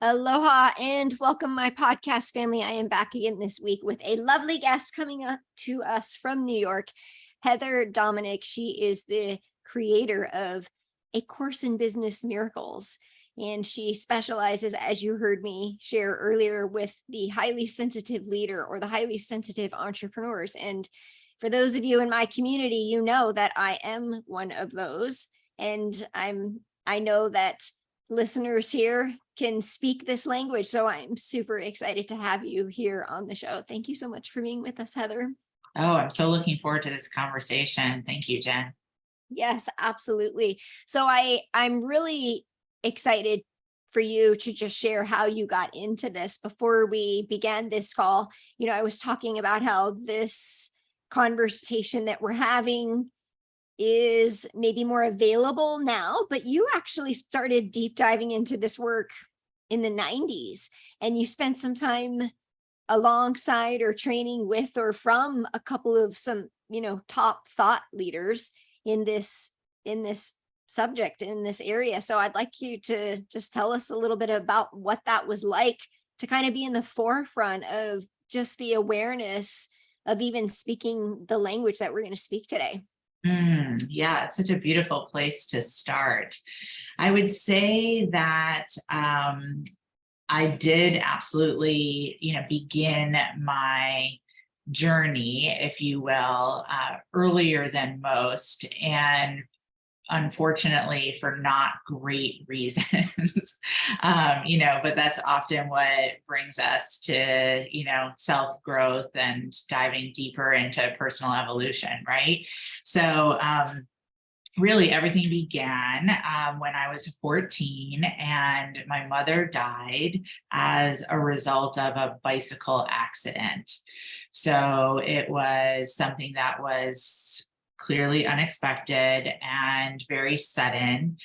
Aloha and welcome, my podcast family. I am back again this week with a lovely guest coming up to us from New York, Heather Dominick. She is the creator of A Course in Business Miracles, and she specializes, as you heard me share earlier, with the highly sensitive leader or the highly sensitive entrepreneurs. And for those of you in my community, you know that I am one of those, and I know that listeners here can speak this language. So I'm super excited to have you here on the show. Thank you so much for being with us, Heather. Oh, I'm so looking forward to this conversation. Thank you, Jen. Yes, absolutely. So I'm really excited for you to just share how you got into this. Before we began this call, I was talking about how this conversation that we're having is maybe more available now, but you actually started deep diving into this work in the 90s, and you spent some time alongside or training with or from a couple of some top thought leaders in this subject, in this area. So I'd like you to just tell us a little bit about what that was like to kind of be in the forefront of just the awareness of even speaking the language that we're going to speak today. Yeah, it's such a beautiful place to start. I would say that I did absolutely, begin my journey, if you will, earlier than most, and unfortunately for not great reasons. But that's often what brings us to, self-growth and diving deeper into personal evolution, right? So really everything began when I was 14 and my mother died as a result of a bicycle accident. So it was something that was clearly unexpected and very sudden.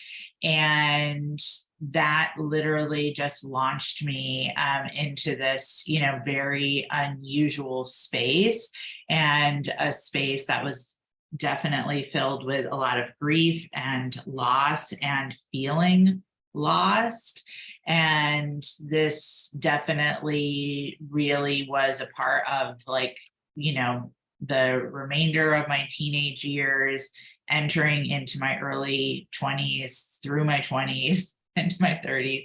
And that literally just launched me into this, very unusual space, and a space that was definitely filled with a lot of grief and loss and feeling lost. And this definitely really was a part of the remainder of my teenage years, entering into my early 20s, through my 20s, into my 30s.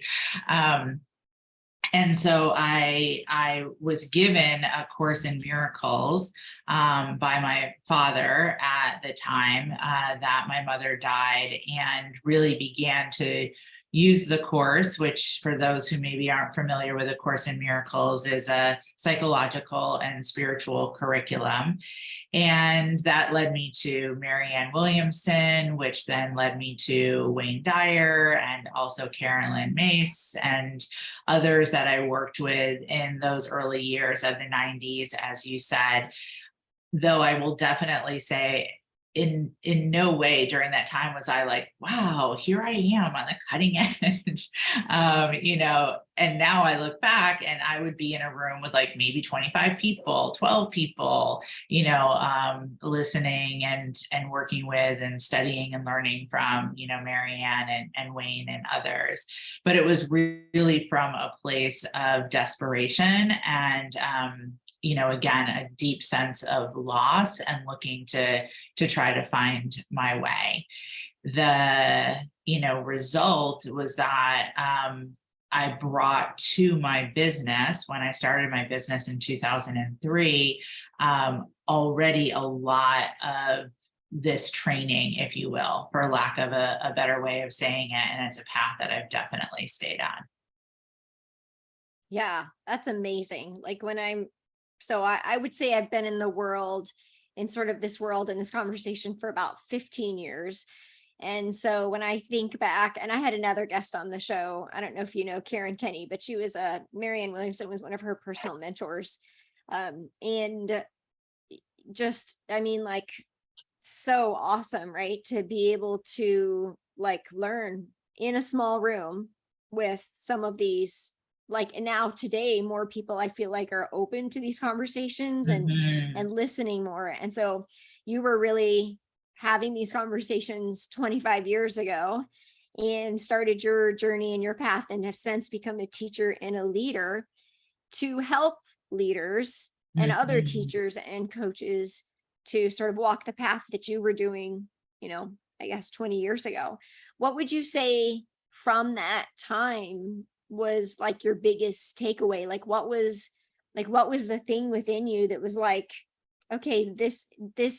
And so I was given A Course in Miracles by my father at the time that my mother died, and really began to use the course, which for those who maybe aren't familiar with A Course in Miracles is a psychological and spiritual curriculum. And that led me to Marianne Williamson, which then led me to Wayne Dyer and also Carolyn Mace and others that I worked with in those early years of the 90s, as you said. Though I will definitely say in no way during that time was I like, wow, here I am on the cutting edge. And now I look back and I would be in a room with like maybe 25 people, 12 people, listening and working with and studying and learning from, Marianne and Wayne and others. But it was really from a place of desperation and, again, a deep sense of loss and looking to try to find my way. The, result was that I brought to my business, when I started my business in 2003, already a lot of this training, if you will, for lack of a better way of saying it. And it's a path that I've definitely stayed on. Yeah, that's amazing. Like I would say I've been in the world, in sort of this world in this conversation for about 15 years. And so when I think back, and I had another guest on the show, I don't know if you know Karen Kenny, but she was Marianne Williamson was one of her personal mentors. And just, so awesome, right? To be able to learn in a small room with some of these, and now today, more people I feel like are open to these conversations and listening more. And so you were really having these conversations 25 years ago. and started your journey and your path, and have since become a teacher and a leader to help leaders and other Mhm. teachers and coaches to sort of walk the path that you were doing, I guess 20 years ago. What would you say from that time was like your biggest takeaway? Like what was the thing within you that was like, okay, this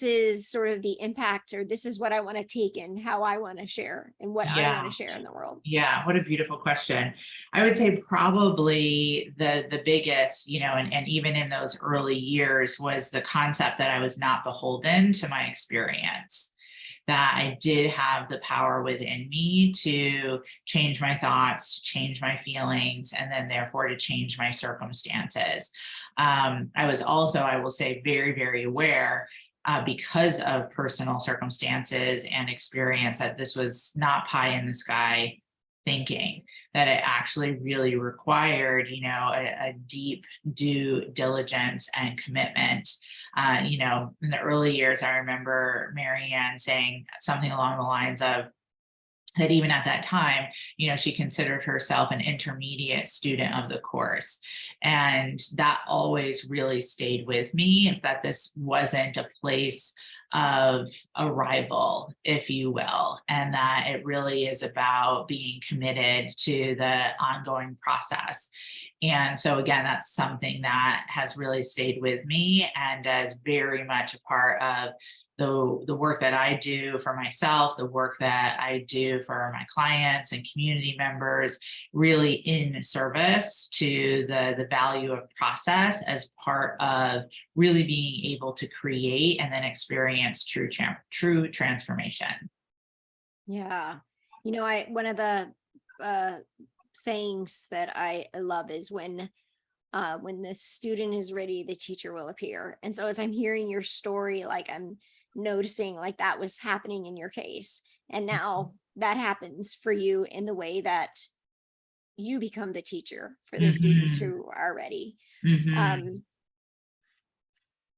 is sort of the impact, or this is what I want to take and how I want to share and what I want to Yeah. share in the world? Yeah, what a beautiful question. I would say probably the biggest, and even in those early years was the concept that I was not beholden to my experience, that I did have the power within me to change my thoughts, change my feelings, and then therefore to change my circumstances. I was also, I will say, very, very aware, because of personal circumstances and experience, that this was not pie in the sky thinking, that it actually really required, a deep due diligence and commitment. In the early years, I remember Marianne saying something along the lines of that even at that time, she considered herself an intermediate student of the course. And that always really stayed with me, is that this wasn't a place of arrival, if you will, and that it really is about being committed to the ongoing process. And so again, that's something that has really stayed with me and is very much a part of the work that I do for myself, the work that I do for my clients and community members, really in service to the value of process as part of really being able to create and then experience true transformation. Yeah. One of the uh sayings that I love is when the student is ready, the teacher will appear. And so as I'm hearing your story, like I'm noticing like that was happening in your case. And now that happens for you in the way that you become the teacher for the students Mhm, who are ready. mhm. Um,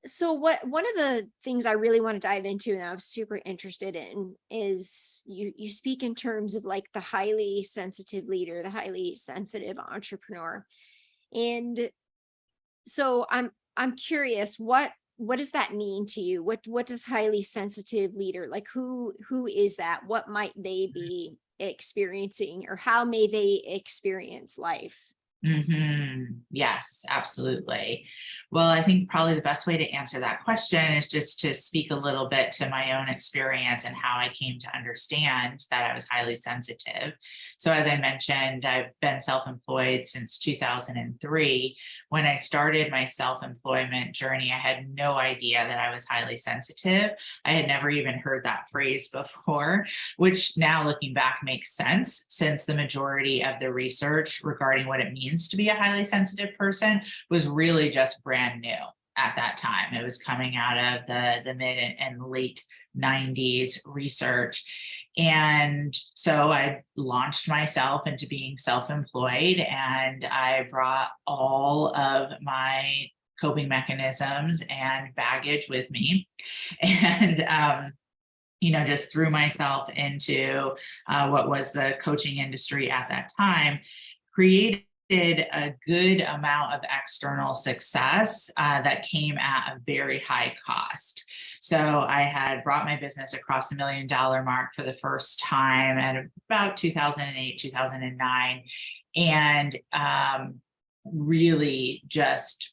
so one of the things I really want to dive into and I was super interested in is you speak in terms of like the highly sensitive leader, the highly sensitive entrepreneur. And so I'm curious, what does that mean to you? What does highly sensitive leader, like who is that? What might they be experiencing, or how may they experience life? Yes, absolutely. Well, I think probably the best way to answer that question is just to speak a little bit to my own experience and how I came to understand that I was highly sensitive. So, as I mentioned, I've been self-employed since 2003. When I started my self-employment journey, I had no idea that I was highly sensitive. I had never even heard that phrase before, which now looking back makes sense, since the majority of the research regarding what it means to be a highly sensitive person was really just brand new at that time. It was coming out of the mid and late 90s research. And so I launched myself into being self-employed, and I brought all of my coping mechanisms and baggage with me. And just threw myself into what was the coaching industry at that time, created a good amount of external success that came at a very high cost. So I had brought my business across the $1 million mark for the first time at about 2008, 2009, and really just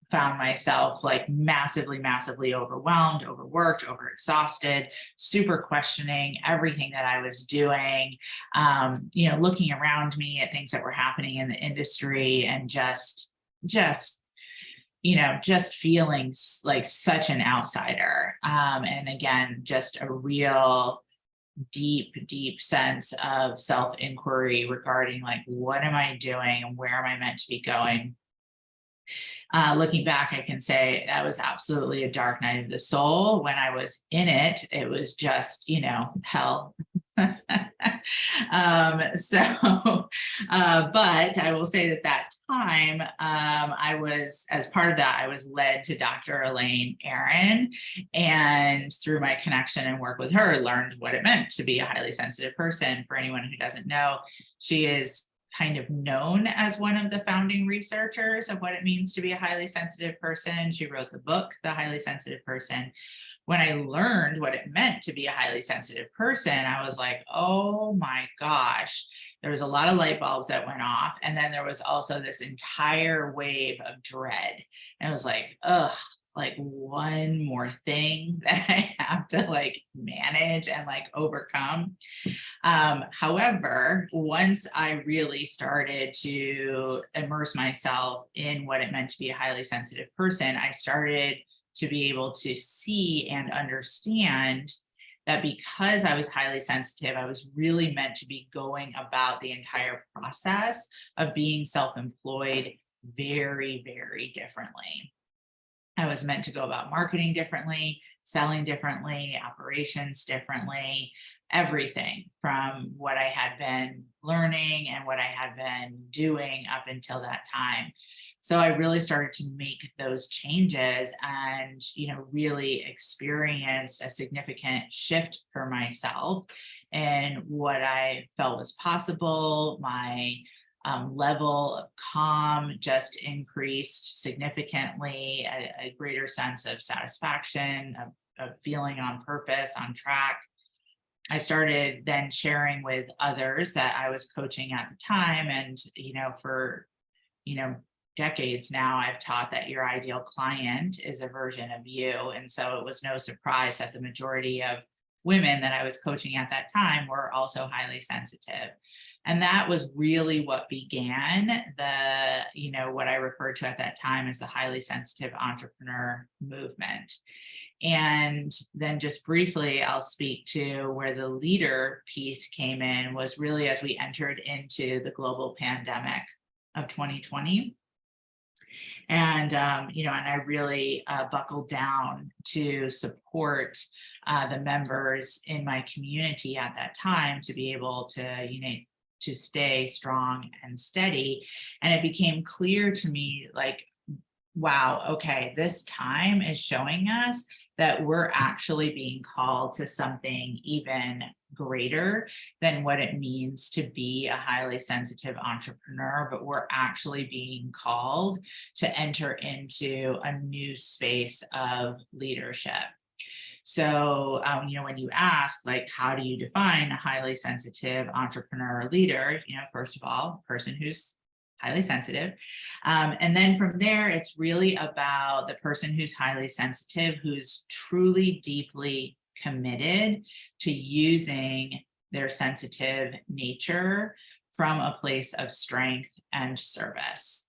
found myself like massively overwhelmed, overworked, overexhausted, super questioning everything that I was doing, looking around me at things that were happening in the industry, and just just feeling like such an outsider. And again, just a real deep sense of self-inquiry regarding like, what am I doing and where am I meant to be going? Looking back, I can say that was absolutely a dark night of the soul. When I was in it, it was just, hell. But I will say that time, I was, as part of that, I was led to Dr. Elaine Aaron, and through my connection and work with her, learned what it meant to be a highly sensitive person. For anyone who doesn't know, she is kind of known as one of the founding researchers of what it means to be a highly sensitive person. She wrote the book, The Highly Sensitive Person. When I learned what it meant to be a highly sensitive person, I was like, oh my gosh, there was a lot of light bulbs that went off. And then there was also this entire wave of dread. And it was like, ugh, like one more thing that I have to like manage and like overcome. However, once I really started to immerse myself in what it meant to be a highly sensitive person, I started to be able to see and understand that because I was highly sensitive, I was really meant to be going about the entire process of being self-employed very, very differently. I was meant to go about marketing differently, selling differently, operations differently, everything from what I had been learning and what I had been doing up until that time. So I really started to make those changes and, really experienced a significant shift for myself in what I felt was possible. My level of calm just increased significantly, a greater sense of satisfaction, of feeling on purpose, on track. I started then sharing with others that I was coaching at the time. And, for, decades now, I've taught that your ideal client is a version of you. And so it was no surprise that the majority of women that I was coaching at that time were also highly sensitive. And that was really what began what I referred to at that time as the highly sensitive entrepreneur movement. And then just briefly, I'll speak to where the leader piece came in was really as we entered into the global pandemic of 2020. And, and I really buckled down to support the members in my community at that time to be able to, to stay strong and steady. And it became clear to me, like, wow, okay, this time is showing us that we're actually being called to something even greater than what it means to be a highly sensitive entrepreneur, but we're actually being called to enter into a new space of leadership. So, when you ask, like, how do you define a highly sensitive entrepreneur or leader? First of all, a person who's highly sensitive. And then from there, it's really about the person who's highly sensitive, who's truly deeply committed to using their sensitive nature from a place of strength and service,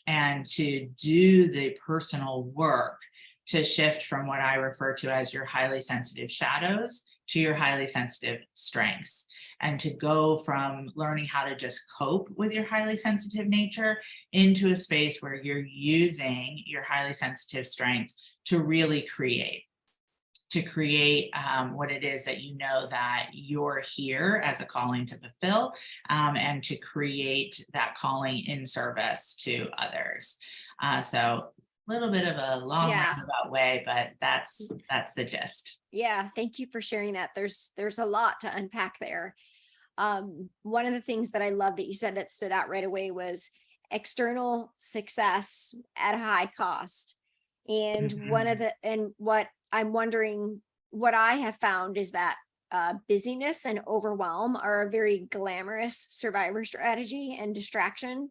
and to do the personal work to shift from what I refer to as your highly sensitive shadows to your highly sensitive strengths, and to go from learning how to just cope with your highly sensitive nature into a space where you're using your highly sensitive strengths to really create what it is that that you're here as a calling to fulfill, and to create that calling in service to others. So a little bit of a long roundabout way, but that's the gist. Yeah, thank you for sharing that. There's a lot to unpack there. One of the things that I love that you said that stood out right away was external success at a high cost. And what I'm wondering, what I have found is that busyness and overwhelm are a very glamorous survivor strategy and distraction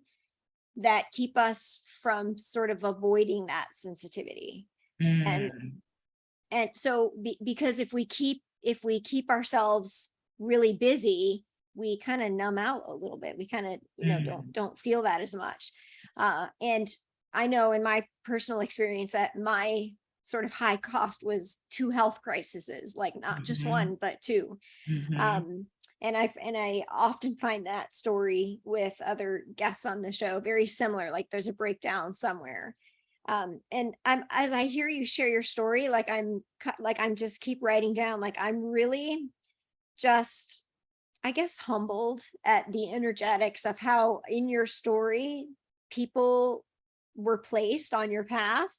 that keep us from sort of avoiding that sensitivity. And so because if we keep ourselves really busy, we kind of numb out a little bit. We kind of don't feel that as much. And I know in my personal experience that my sort of high cost was 2 health crises, like not just one, but 2. And I often find that story with other guests on the show very similar, like there's a breakdown somewhere. And as I hear you share your story, I'm just keep writing down, like I'm really just, I guess, humbled at the energetics of how in your story people were placed on your path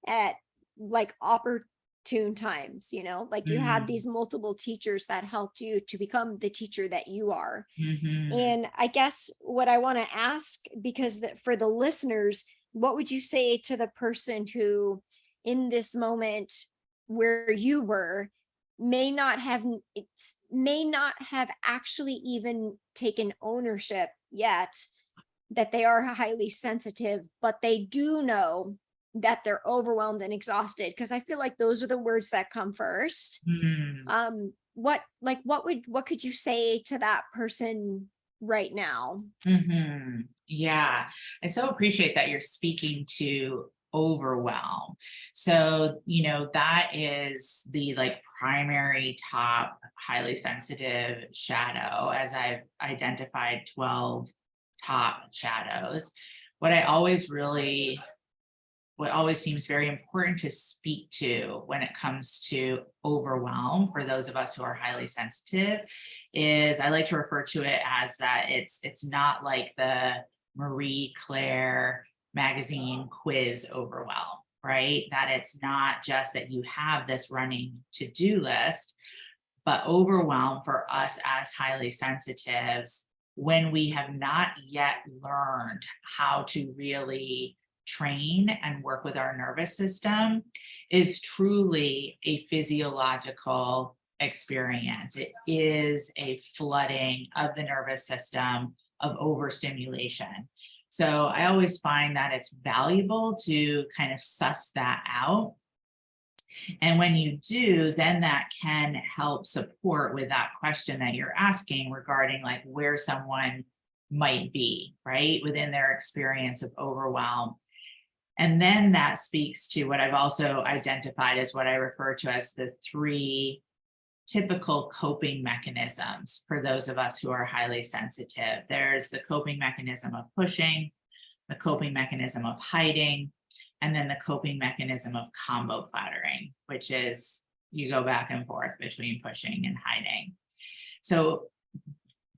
at like opportune times, you know, like you had these multiple teachers that helped you to become the teacher that you are. And I guess what I want to ask, because for the listeners, what would you say to the person who in this moment where you were may not have actually even taken ownership yet that they are highly sensitive, but they do know that they're overwhelmed and exhausted? Because I feel like those are the words that come first. What could you say to that person right now? Yeah, I so appreciate that you're speaking to overwhelm. So, that is the like primary top highly sensitive shadow, as I've identified 12 top shadows. What always seems very important to speak to when it comes to overwhelm for those of us who are highly sensitive is, I like to refer to it as that it's not like the Marie Claire magazine quiz overwhelm, right? That it's not just that you have this running to-do list, but overwhelm for us as highly sensitives, when we have not yet learned how to really train and work with our nervous system, is truly a physiological experience. It is a flooding of the nervous system, of overstimulation. So I always find that it's valuable to kind of suss that out. And when you do, then that can help support with that question that you're asking regarding like where someone might be, right, within their experience of overwhelm. And then that speaks to what I've also identified as what I refer to as the 3 typical coping mechanisms for those of us who are highly sensitive. There's the coping mechanism of pushing, the coping mechanism of hiding, and then the coping mechanism of combo plattering, which is you go back and forth between pushing and hiding. So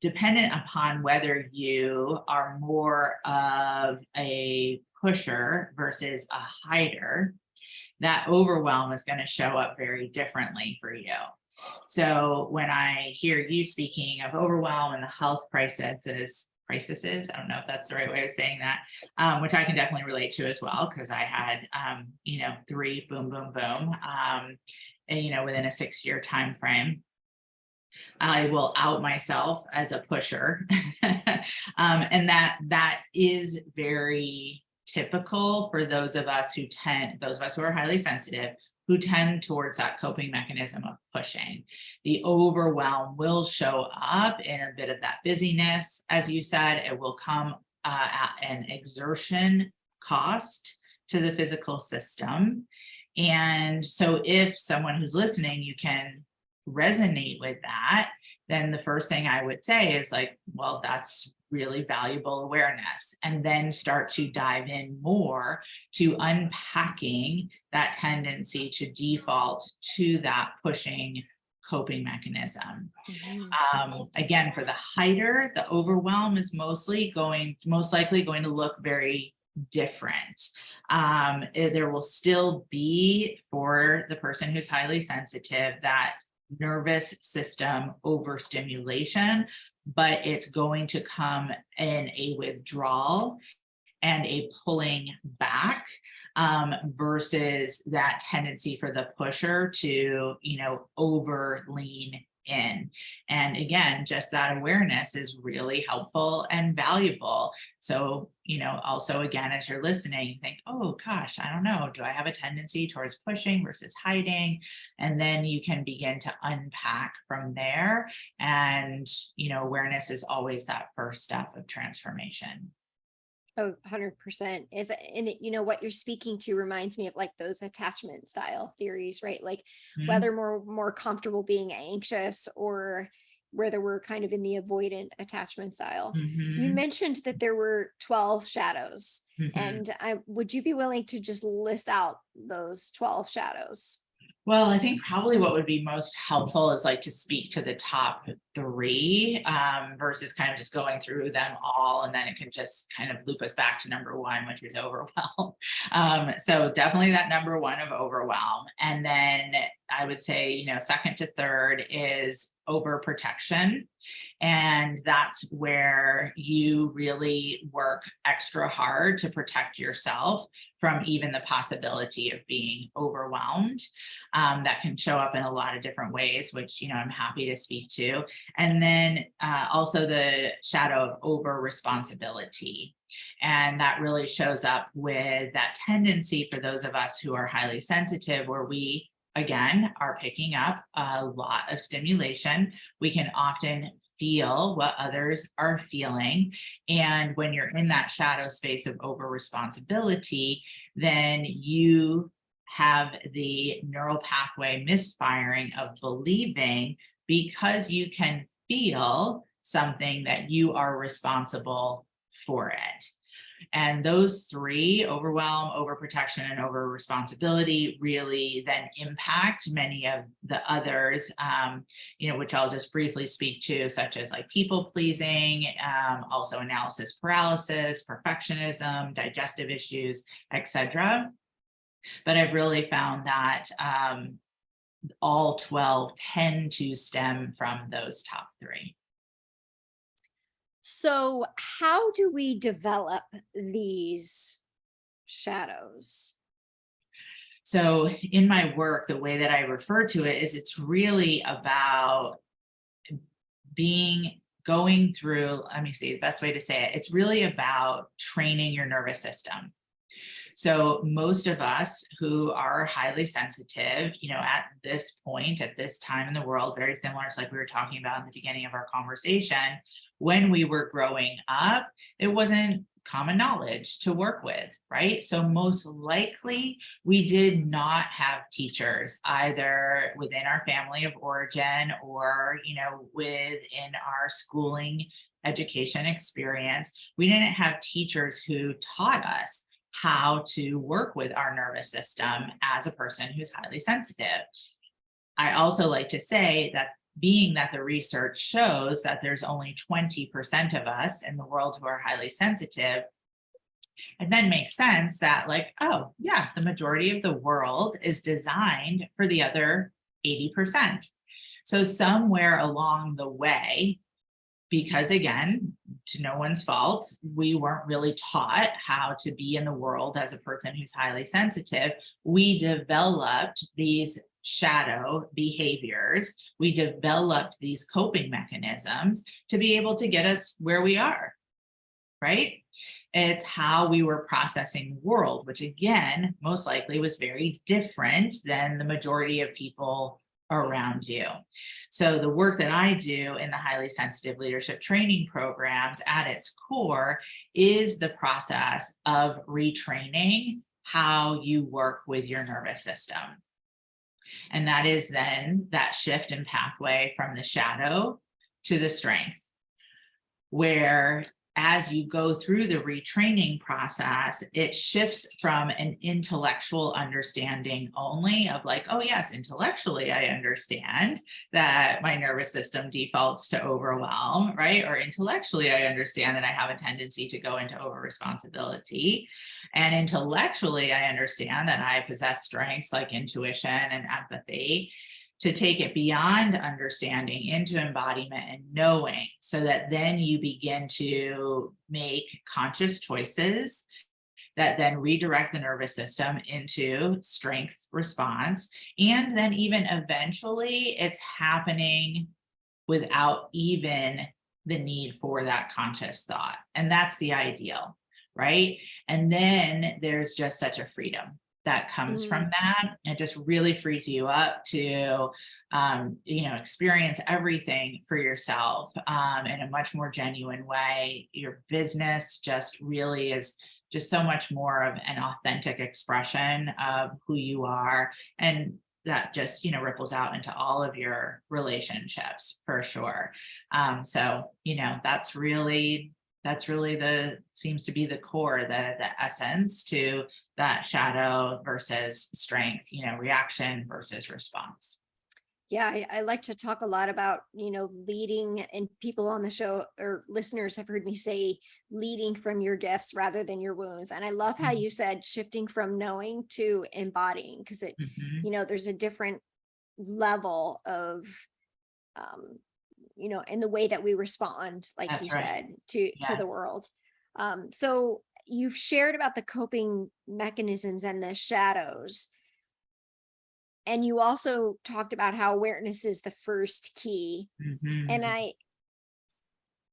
dependent upon whether you are more of a pusher versus a hider, that overwhelm is going to show up very differently for you. So when I hear you speaking of overwhelm and the health crises, I don't know if that's the right way of saying that, which I can definitely relate to as well, because I had, 3 boom, boom, boom, and, within a 6-year time frame. I will out myself as a pusher. And that is very typical for those of us who are highly sensitive, who tend towards that coping mechanism of pushing. The overwhelm will show up in a bit of that busyness. As you said, it will come at an exertion cost to the physical system. And so if someone who's listening, you can resonate with that, then the first thing I would say is like, well, that's really valuable awareness, and then start to dive in more to unpacking that tendency to default to that pushing coping mechanism. Again, for the hider, the overwhelm is most likely going to look very different. There will still be, for the person who's highly sensitive, that nervous system overstimulation, but it's going to come in a withdrawal and a pulling back, versus that tendency for the pusher to, over lean in. And again, just that awareness is really helpful and valuable. So, also again, as you're listening, think, oh gosh, I don't know, do I have a tendency towards pushing versus hiding? And then you can begin to unpack from there. And, awareness is always that first step of transformation. Oh, 100% is, and what you're speaking to reminds me of like those attachment style theories, right? Like whether more comfortable being anxious or whether we're kind of in the avoidant attachment style. You mentioned that there were 12 shadows, and would you be willing to just list out those 12 shadows? Well, I think probably what would be most helpful is like to speak to the top three versus kind of just going through them all, and then it can just kind of loop us back to number one, which is overwhelm. So definitely that number one of overwhelm. And then I would say, second to third is overprotection. And that's where you really work extra hard to protect yourself from even the possibility of being overwhelmed. That can show up in a lot of different ways, which, I'm happy to speak to. And then also the shadow of over responsibility. And that really shows up with that tendency for those of us who are highly sensitive, where we, again, are picking up a lot of stimulation. We can often feel what others are feeling. And when you're in that shadow space of over responsibility, then you have the neural pathway misfiring of believing, because you can feel something, that you are responsible for it. And those three, overwhelm, overprotection, and over responsibility, really then impact many of the others, which I'll just briefly speak to, such as like people pleasing, also analysis paralysis, perfectionism, digestive issues, etc. But I've really found that all 12 tend to stem from those top three. So how do we develop these shadows? So in my work, the way that I refer to it is it's really about going through, let me see, the best way to say it, it's really about training your nervous system. So most of us who are highly sensitive, at this point, at this time in the world, very similar to like we were talking about in the beginning of our conversation, when we were growing up, it wasn't common knowledge to work with, right? So most likely we did not have teachers either within our family of origin or, within our schooling education experience. We didn't have teachers who taught us how to work with our nervous system as a person who's highly sensitive. I also like to say that, being that the research shows that there's only 20% of us in the world who are highly sensitive, it then makes sense that like, oh yeah, the majority of the world is designed for the other 80%. So somewhere along the way, because again, to no one's fault, we weren't really taught how to be in the world as a person who's highly sensitive. We developed these shadow behaviors. We developed these coping mechanisms to be able to get us where we are, right? It's how we were processing the world, which again, most likely was very different than the majority of people around you. So the work that I do in the highly sensitive leadership training programs at its core is the process of retraining how you work with your nervous system. And that is then that shift in pathway from the shadow to the strength, where as you go through the retraining process, it shifts from an intellectual understanding only of like, oh yes, intellectually, I understand that my nervous system defaults to overwhelm, right? Or intellectually, I understand that I have a tendency to go into over responsibility. And intellectually, I understand that I possess strengths like intuition and empathy, to take it beyond understanding into embodiment and knowing, so that then you begin to make conscious choices that then redirect the nervous system into strength response. And then even eventually it's happening without even the need for that conscious thought. And that's the ideal, right? And then there's just such a freedom that comes from that. It just really frees you up to, experience everything for yourself in a much more genuine way. Your business just really is just so much more of an authentic expression of who you are. And that just, ripples out into all of your relationships for sure. So, that's really That's really seems to be the core, the essence to that shadow versus strength, reaction versus response. Yeah, I like to talk a lot about, leading, and people on the show or listeners have heard me say leading from your gifts rather than your wounds. And I love how you said shifting from knowing to embodying, because Mhm. there's a different level of, um, in the way that we respond, like you That's right. said, to the Yes. world. So you've shared about the coping mechanisms and the shadows. And you also talked about how awareness is the first key. And Mhm.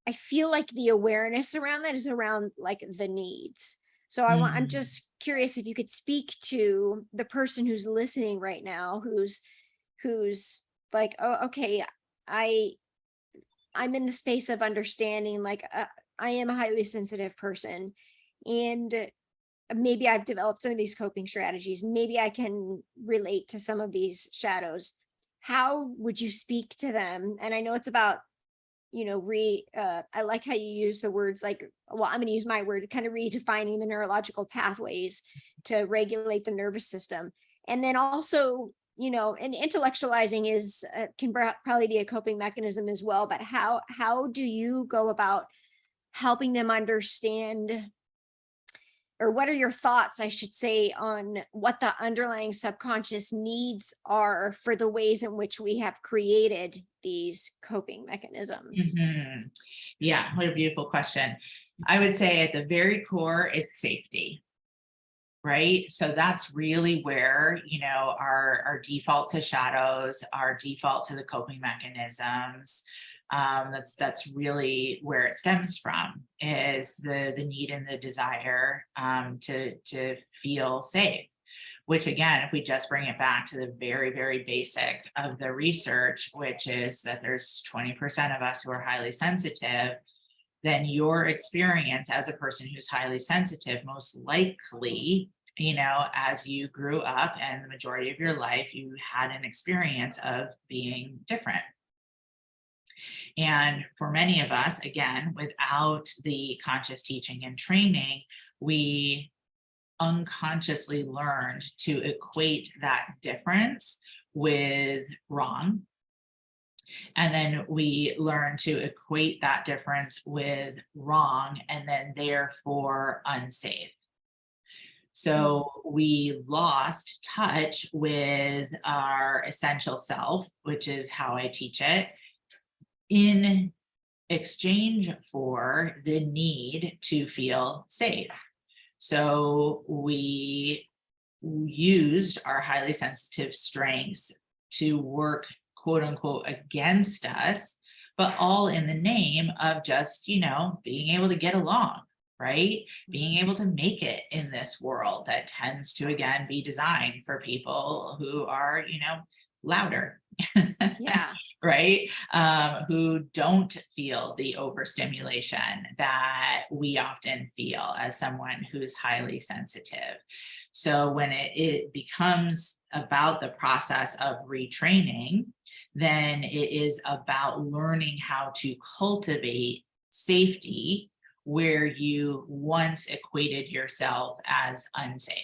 I feel like the awareness around that is around like the needs. So I'm Mm. just curious if you could speak to the person who's listening right now, who's like, oh, okay, I I'm in the space of understanding, like, I am a highly sensitive person, and maybe I've developed some of these coping strategies. Maybe I can relate to some of these shadows. How would you speak to them? And I know it's about, I like how you use the words like, well, I'm going to use my word, kind of redefining the neurological pathways to regulate the nervous system. And then also, and intellectualizing is can probably be a coping mechanism as well. But how do you go about helping them understand, or what are your thoughts, I should say, on what the underlying subconscious needs are for the ways in which we have created these coping mechanisms? Mhm. Yeah, what a beautiful question. I would say at the very core, it's safety, right? So that's really where, our default to shadows, our default to the coping mechanisms. That's really where it stems from, is the need and the desire to feel safe. Which again, if we just bring it back to the very, very basic of the research, which is that there's 20% of us who are highly sensitive, then your experience as a person who's highly sensitive, most likely, as you grew up and the majority of your life, you had an experience of being different. And for many of us, again, without the conscious teaching and training, we unconsciously learned to equate that difference with wrong. And then we learn to equate that difference with wrong and then therefore unsafe. Mm. So we lost touch with our essential self, which is how I teach it, in exchange for the need to feel safe. So we used our highly sensitive strengths to work, quote unquote, against us, but all in the name of just, being able to get along, right? Being able to make it in this world that tends to, again, be designed for people who are, louder. Yeah. Right? Who don't feel the overstimulation that we often feel as someone who's highly sensitive. So when it becomes about the process of retraining, then it is about learning how to cultivate safety where you once equated yourself as unsafe.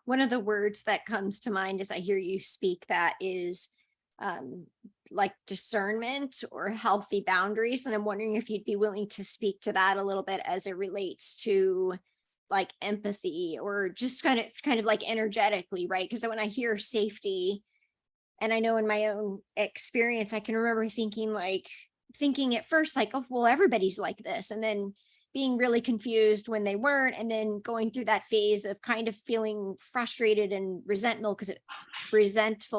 One of the words that comes to mind as I hear you speak that is, um, like discernment or healthy boundaries. And I'm wondering if you'd be willing to speak to that a little bit as it relates to like empathy, or just kind of like energetically, right? Because when I hear safety, and I know in my own experience, I can remember thinking at first like, oh, well, everybody's like this, and then being really confused when they weren't, and then going through that phase of kind of feeling frustrated and resentful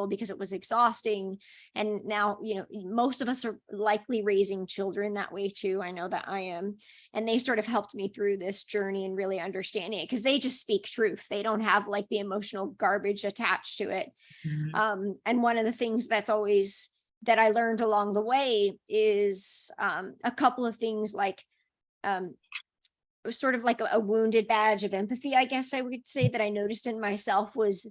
because it was exhausting. And now, most of us are likely raising children that way too. I know that I am. And they sort of helped me through this journey and really understanding it, because they just speak truth. They don't have like the emotional garbage attached to it. Mhm. And one of the things that I learned along the way is, a couple of things like, it was sort of like a wounded badge of empathy, I guess I would say, that I noticed in myself was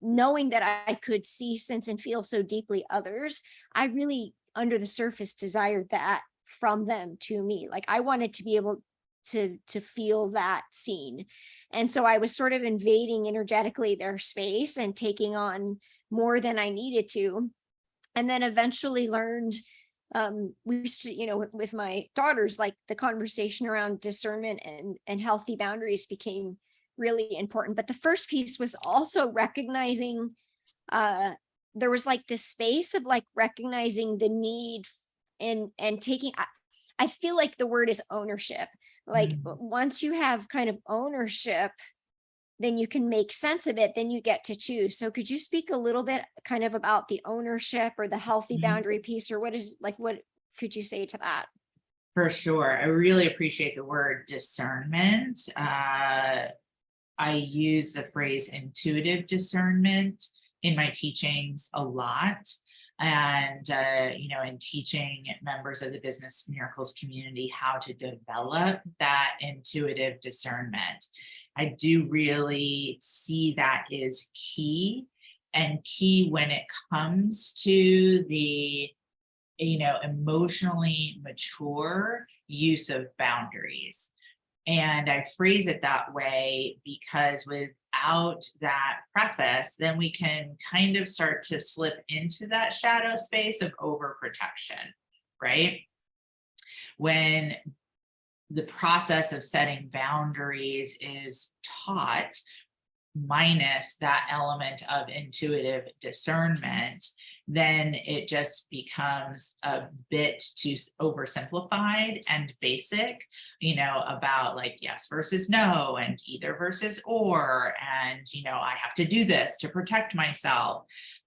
knowing that I could see, sense, and feel so deeply others. I really, under the surface, desired that from them to me. Like I wanted to be able to feel that scene. And so I was sort of invading energetically their space and taking on more than I needed to. And then eventually learned, we used to, with my daughters, like the conversation around discernment and healthy boundaries became really important. But the first piece was also recognizing, there was like this space of like recognizing the need and taking, I feel like the word is ownership. Like once you have kind of ownership, then you can make sense of it, then you get to choose. So could you speak a little bit kind of about the ownership or the healthy boundary piece, or what could you say to that? For sure. I really appreciate the word discernment. I use the phrase intuitive discernment in my teachings a lot. And, in teaching members of the Business Miracles community how to develop that intuitive discernment. I do really see that is key, and key when it comes to the, emotionally mature use of boundaries. And I phrase it that way because without that preface, then we can kind of start to slip into that shadow space of overprotection, right? When the process of setting boundaries is taught, minus that element of intuitive discernment, then it just becomes a bit too oversimplified and basic, about like yes versus no and either versus or, and, I have to do this to protect myself,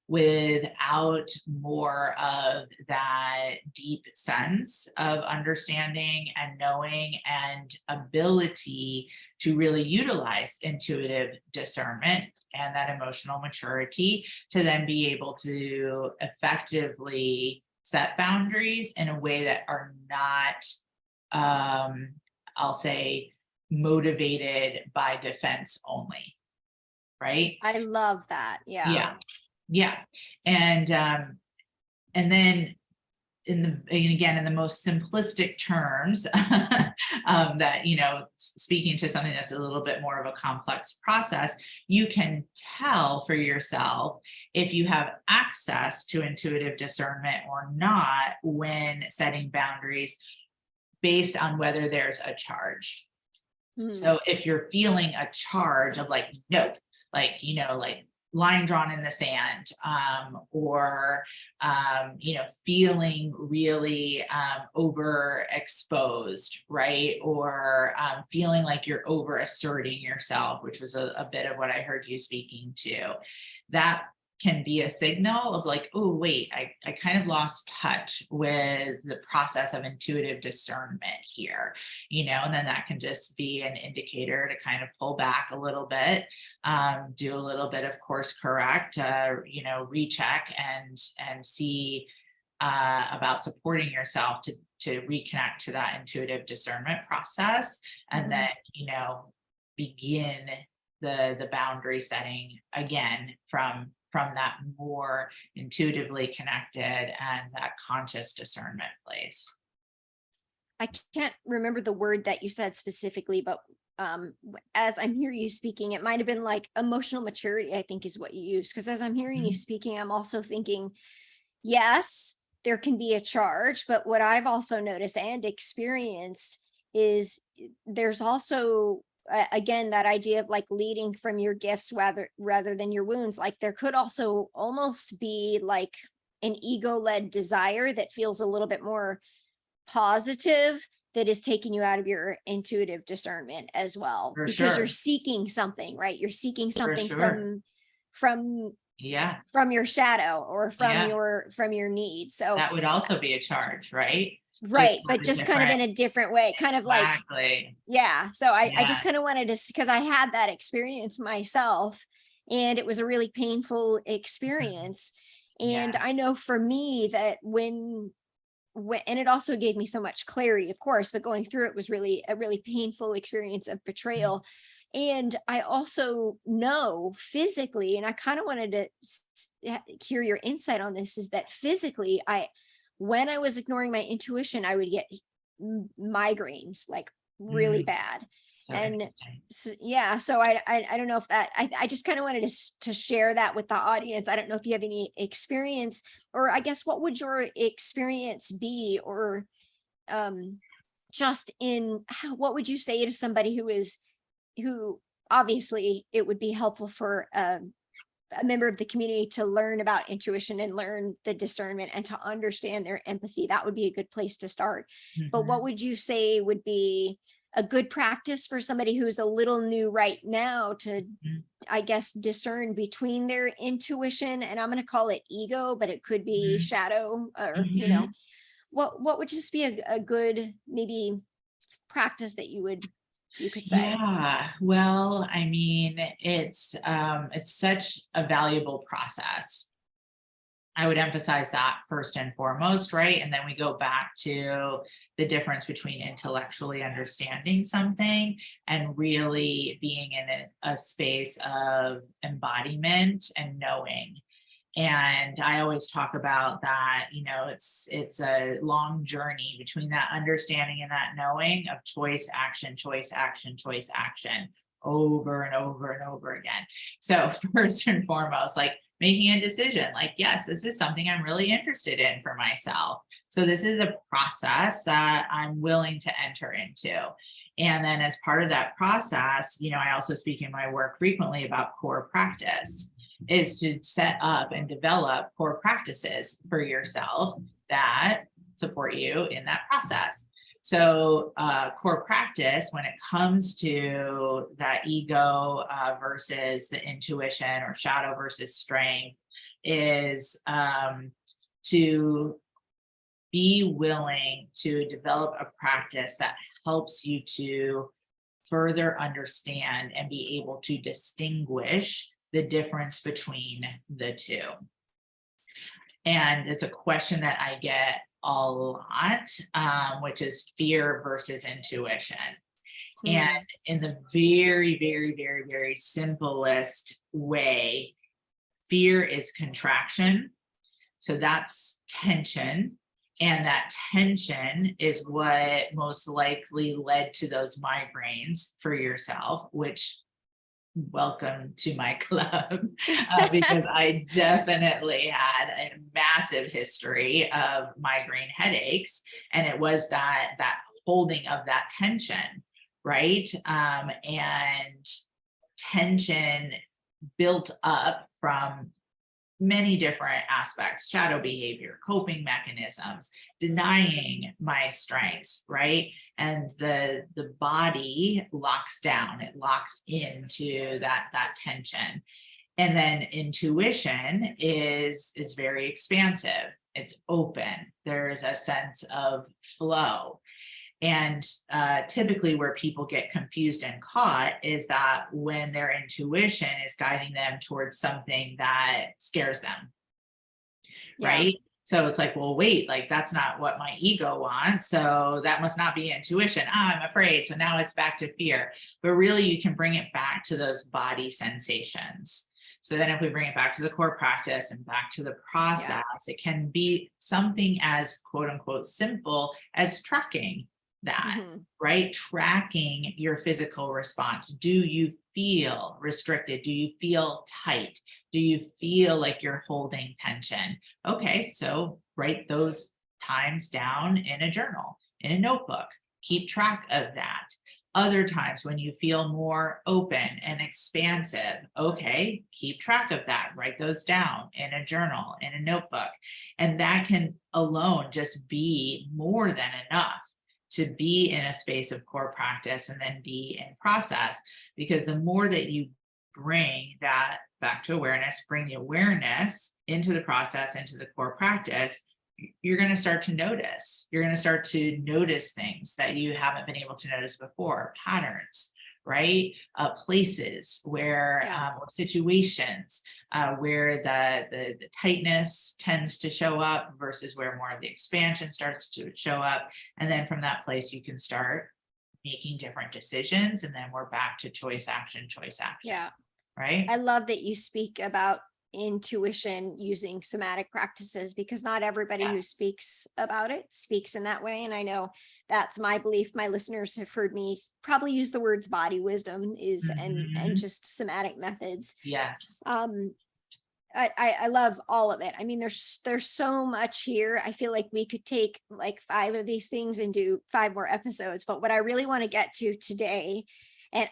without more of that deep sense of understanding and knowing and ability to really utilize intuitive discernment and that emotional maturity to then be able to effectively set boundaries in a way that are not, I'll say, motivated by defense only, right? I love that. Yeah. Yeah. And then and again, in the most simplistic terms, that, speaking to something that's a little bit more of a complex process, you can tell for yourself if you have access to intuitive discernment or not when setting boundaries based on whether there's a charge. So if you're feeling a charge of like, no, like, like line drawn in the sand, or, feeling really overexposed, right? Or feeling like you're over asserting yourself, which was a bit of what I heard you speaking to. That can be a signal of like, oh, wait, I kind of lost touch with the process of intuitive discernment here, and then that can just be an indicator to kind of pull back a little bit, do a little bit of course correct, recheck and see about supporting yourself to reconnect to that intuitive discernment process, and then, begin the boundary setting again from that more intuitively connected and that conscious discernment place. I can't remember the word that you said specifically, but as I'm hearing you speaking, it might have been like emotional maturity, I think is what you used. Because as I'm hearing you speaking, I'm also thinking, yes, there can be a charge, but what I've also noticed and experienced is there's also again, that idea of like leading from your gifts rather than your wounds. Like there could also almost be like an ego-led desire that feels a little bit more positive, that is taking you out of your intuitive discernment as well, For because sure. you're seeking something, right? You're seeking something sure. from your shadow or from your need. So that would also be a charge, right? Right, but just kind of in a different way, kind of like, yeah. So I just kind of wanted to, because I had that experience myself and it was a really painful experience. And I know for me that when, and it also gave me so much clarity, of course, but going through it was really a really painful experience of betrayal. And I also know physically, and I kind of wanted to hear your insight on this, is that physically, when I was ignoring my intuition, I would get migraines, like really bad. So And interesting. yeah, so I don't know if that, I just kind of wanted to share that with the audience. I don't know if you have any experience, or I guess what would your experience be, or just in how, what would you say to somebody who obviously it would be helpful for a member of the community to learn about intuition and learn the discernment and to understand their empathy. That would be a good place to start. But what Mhm. would you say would be a good practice for somebody who's a little new right now to, Mhm. I guess, discern between their intuition and I'm going to call it ego, but it could be Mhm. shadow, or, Mhm. what would just be a good maybe practice that you could say? Yeah, well, I mean, it's such a valuable process. I would emphasize that first and foremost, right? And then we go back to the difference between intellectually understanding something and really being in a space of embodiment and knowing. And I always talk about that, it's a long journey between that understanding and that knowing of choice, action, choice, action, choice, action, over and over and over again. So first and foremost, like making a decision, like, yes, this is something I'm really interested in for myself. So this is a process that I'm willing to enter into. And then as part of that process, I also speak in my work frequently about core practice, is to set up and develop core practices for yourself that support you in that process. So core practice, when it comes to that ego versus the intuition, or shadow versus strength, is to be willing to develop a practice that helps you to further understand and be able to distinguish the difference between the two. And it's a question that I get a lot, which is fear versus intuition. And Hmm. in the very, very, very, very simplest way, fear is contraction. So that's tension. And that tension is what most likely led to those migraines for yourself, which, welcome to my club, because I definitely had a massive history of migraine headaches. And it was that holding of that tension, right? And tension built up from many different aspects: shadow behavior, coping mechanisms, denying my strengths, right? And the body locks down, it locks into that tension. And then intuition is very expansive, it's open, there's a sense of flow. And typically where people get confused and caught is that when their intuition is guiding them towards something that scares them, Yeah. right? So it's like, well, wait, like that's not what my ego wants. So that must not be intuition. Ah, I'm afraid. So now it's back to fear. But really, you can bring it back to those body sensations. So then if we bring it back to the core practice and back to the Yeah. process, it can be something as quote unquote simple as tracking that, Hmm. right? Tracking your physical response. Do you feel restricted? Do you feel tight? Do you feel like you're holding tension? Okay, so write those times down in a journal, in a notebook. Keep track of that. Other times when you feel more open and expansive, okay, keep track of that. Write those down in a journal, in a notebook. And that can alone just be more than enough to be in a space of core practice and then be in process. Because the more that you bring that back to awareness, bring the awareness into the process, into the core practice, you're going to start to notice. You're going to start to notice things that you haven't been able to notice before, patterns, right? Places where, Yeah. or situations where the tightness tends to show up versus where more of the expansion starts to show up. And then from that place, you can start making different decisions. And then we're back to choice, action, Yeah. right? I love that you speak about intuition using somatic practices, because not everybody who Yes. speaks about it speaks in that way. And I know that's my belief. My listeners have heard me probably use the words body wisdom is and Mhm. just somatic methods. Yes. I love all of it. I mean, there's so much here. I feel like we could take like 5 of these things and do 5 more episodes. But what I really want to get to today, and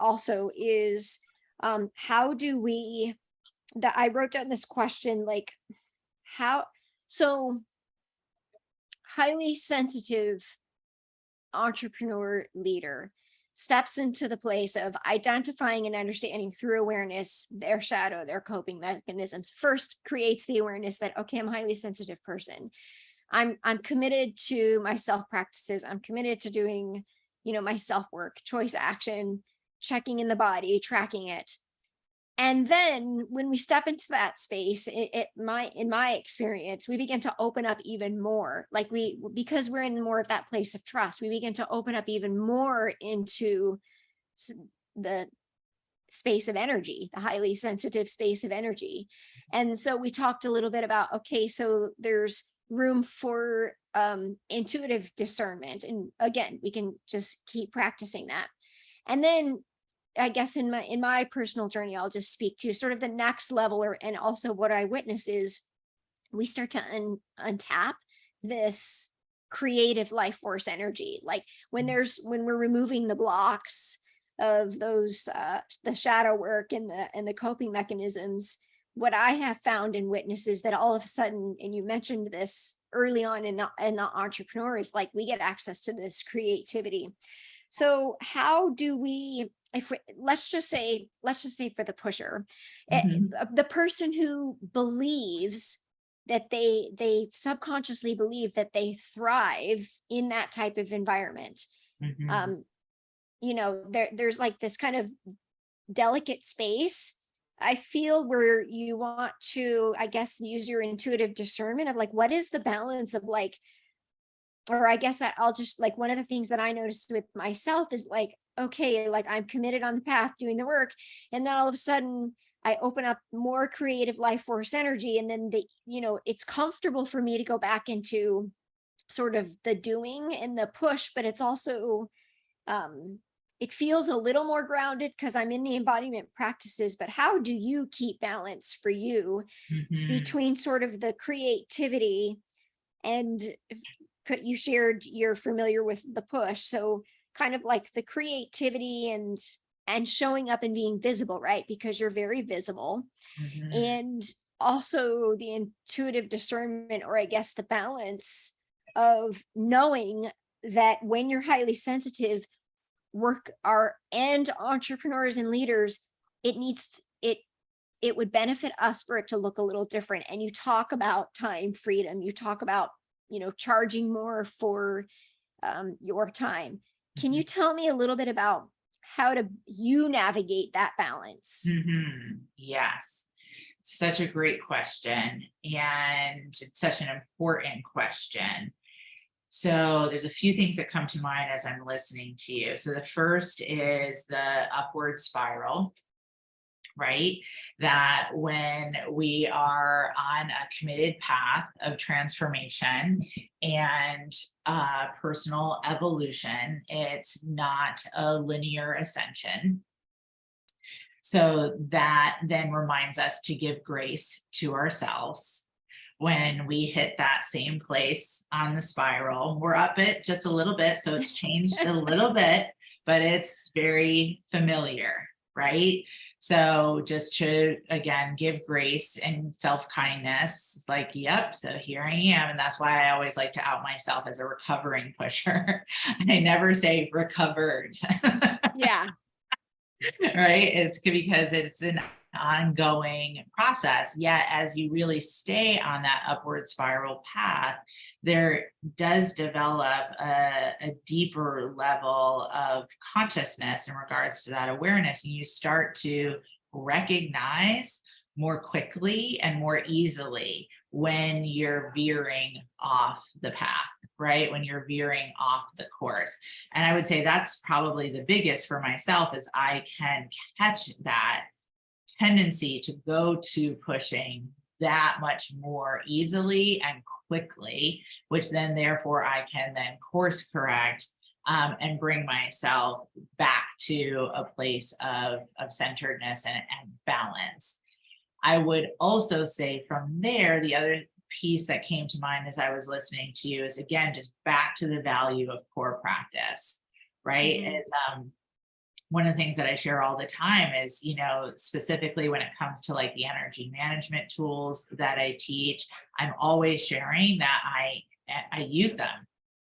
also is how do we? That I wrote down this question like how so highly sensitive entrepreneur leader steps into the place of identifying and understanding through awareness their shadow, their coping mechanisms. First creates the awareness that, okay, I'm a highly sensitive person. I'm committed to my self practices. I'm committed to doing, my self work, choice action, checking in the body, tracking it. And then when we step into that space, in my experience, we begin to open up even more. Like because we're in more of that place of trust, we begin to open up even more into the space of energy, the highly sensitive space of energy. And so we talked a little bit about, okay, so there's room for intuitive discernment. And again, we can just keep practicing that. And then I guess in my personal journey, I'll just speak to sort of the next level, and also what I witness is we start to untap this creative life force energy. Like when we're removing the blocks of those the shadow work and the coping mechanisms, what I have found and witnessed is that all of a sudden, and you mentioned this early on in the entrepreneur, is like we get access to this creativity. So how do we, let's just say for the pusher, Mhm. the person who believes that they subconsciously believe that they thrive in that type of environment. Mhm. There's like this kind of delicate space, I feel, where you want to, I guess, use your intuitive discernment of like, what is the balance of like, or I guess I'll just like, one of the things that I noticed with myself is like, okay, like I'm committed on the path doing the work. And then all of a sudden I open up more creative life force energy. And then it's comfortable for me to go back into sort of the doing and the push, but it's also, it feels a little more grounded because I'm in the embodiment practices. But how do you keep balance for you Mhm. between sort of the creativity and you shared you're familiar with the push, so kind of like the creativity and showing up and being visible, right? Because you're very visible. Mhm. And also the intuitive discernment, or I guess the balance of knowing that when you're highly sensitive, and entrepreneurs and leaders, it would benefit us for it to look a little different. And you talk about time freedom, you talk about charging more for your time. Can Mhm. you tell me a little bit about how to you navigate that balance? Mhm. Yes. Such a great question. And it's such an important question. So there's a few things that come to mind as I'm listening to you. So the first is the upward spiral, right? That when we are on a committed path of transformation and personal evolution, it's not a linear ascension. So that then reminds us to give grace to ourselves when we hit that same place on the spiral. We're up it just a little bit, so it's changed a little bit, but it's very familiar, right? So just to, again, give grace and self-kindness, like, yep, so here I am. And that's why I always like to out myself as a recovering pusher. I never say recovered. Yeah. Right? It's because it's an ongoing process. Yet, as you really stay on that upward spiral path, there does develop a deeper level of consciousness in regards to that awareness. And you start to recognize more quickly and more easily when you're veering off the path, right? When you're veering off the course. And I would say that's probably the biggest for myself is I can catch that tendency to go to pushing that much more easily and quickly, which then therefore I can then course correct and bring myself back to a place of centeredness and balance. I would also say from there, the other piece that came to mind as I was listening to you is, again, just back to the value of core practice, right? Mhm. Is one of the things that I share all the time is, specifically when it comes to like the energy management tools that I teach, I'm always sharing that I use them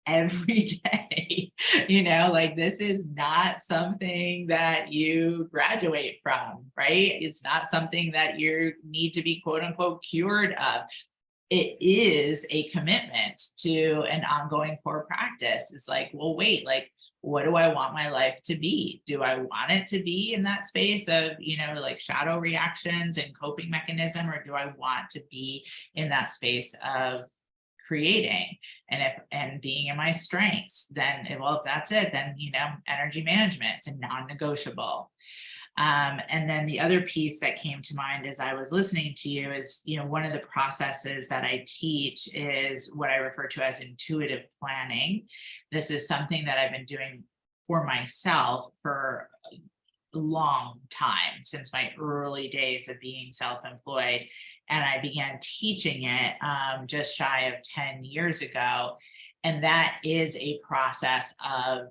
every day. Like this is not something that you graduate from, right? It's not something that you need to be quote unquote cured of. It is a commitment to an ongoing core practice. It's like, well, wait, like, what do I want my life to be? Do I want it to be in that space of, like shadow reactions and coping mechanism, or do I want to be in that space of creating and being in my strengths? Then, well, if that's it, then, energy management, it's a non-negotiable. And then the other piece that came to mind as I was listening to you is, one of the processes that I teach is what I refer to as intuitive planning. This is something that I've been doing for myself for a long time, since my early days of being self-employed. And I began teaching it just shy of 10 years ago. And that is a process of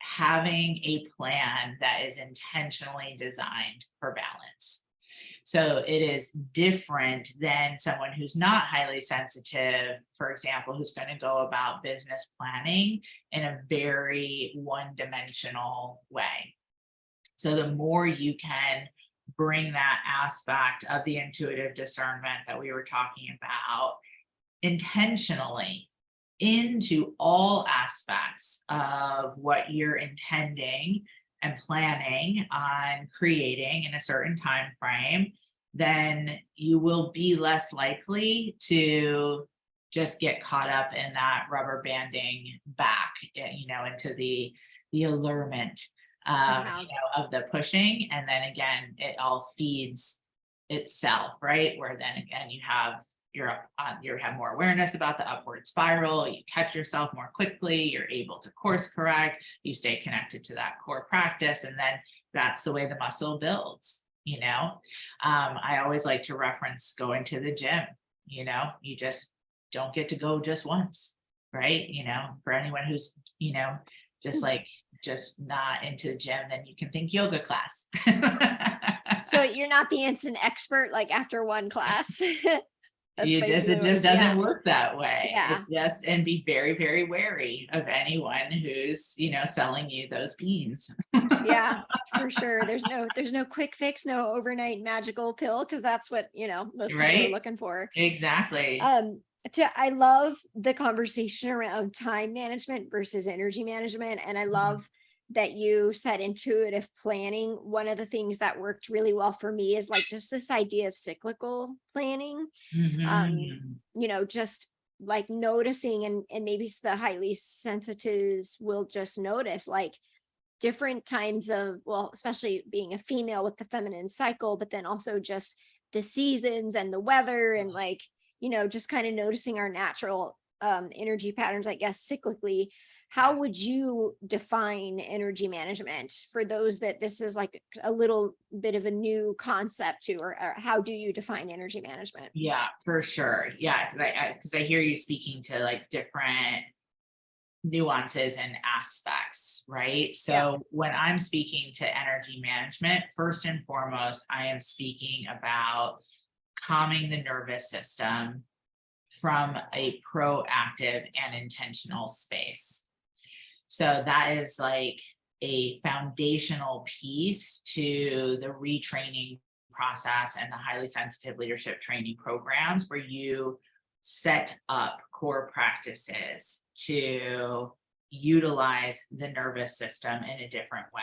having a plan that is intentionally designed for balance. So it is different than someone who's not highly sensitive, for example, who's going to go about business planning in a very one-dimensional way. So the more you can bring that aspect of the intuitive discernment that we were talking about intentionally into all aspects of what you're intending and planning on creating in a certain time frame, then you will be less likely to just get caught up in that rubber banding back, into the allurement of the pushing. And then again, it all feeds itself, right? Where then again, you have more awareness about the upward spiral, you catch yourself more quickly, you're able to course correct, you stay connected to that core practice, and then that's the way the muscle builds. I always like to reference going to the gym. You just don't get to go just once, right? For anyone who's just not into the gym, then you can think yoga class. So you're not the instant expert, like after one class. That's it just basically doesn't work that way. Yeah. And be very, very wary of anyone who's, selling you those beans. Yeah, for sure. There's no quick fix, no overnight magical pill, because that's what, most people are looking for. Exactly. I love the conversation around time management versus energy management. And I love that you said intuitive planning. One of the things that worked really well for me is like just this idea of cyclical planning. Just like noticing, and maybe the highly sensitives will just notice like different times of, well, especially being a female with the feminine cycle, but then also just the seasons and the weather, and like, just kind of noticing our natural energy patterns, I guess, cyclically. How would you define energy management for those that this is like a little bit of a new concept to, or how do you define energy management? Yeah, for sure. Yeah, because I hear you speaking to like different nuances and aspects, right? So when I'm speaking to energy management, first and foremost, I am speaking about calming the nervous system from a proactive and intentional space. So that is like a foundational piece to the retraining process and the highly sensitive leadership training programs, where you set up core practices to utilize the nervous system in a different way.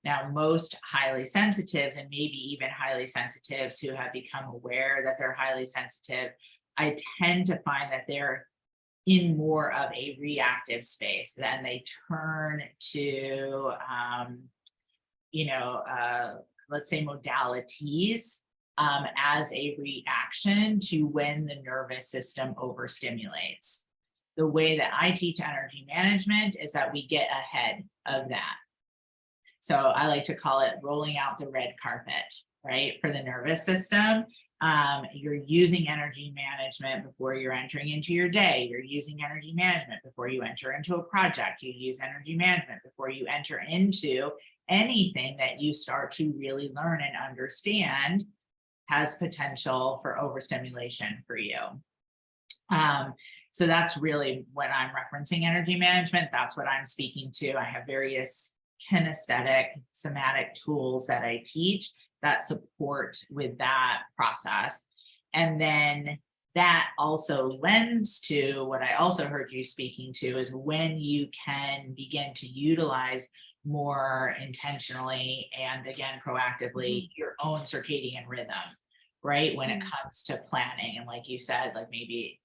Now, most highly sensitives, and maybe even highly sensitives who have become aware that they're highly sensitive, I tend to find that they're in more of a reactive space. Then they turn to, let's say, modalities as a reaction to when the nervous system overstimulates. The way that I teach energy management is that we get ahead of that. So I like to call it rolling out the red carpet, right? For the nervous system. You're using energy management before you're entering into your day. You're using energy management before you enter into a project. You use energy management before you enter into anything that you start to really learn and understand has potential for overstimulation for you. So that's really when I'm referencing energy management, that's what I'm speaking to. I have various kinesthetic, somatic tools that I teach that support with that process. And then that also lends to what I also heard you speaking to is when you can begin to utilize more intentionally and again, proactively your own circadian rhythm, right? When it comes to planning. And like you said, like maybe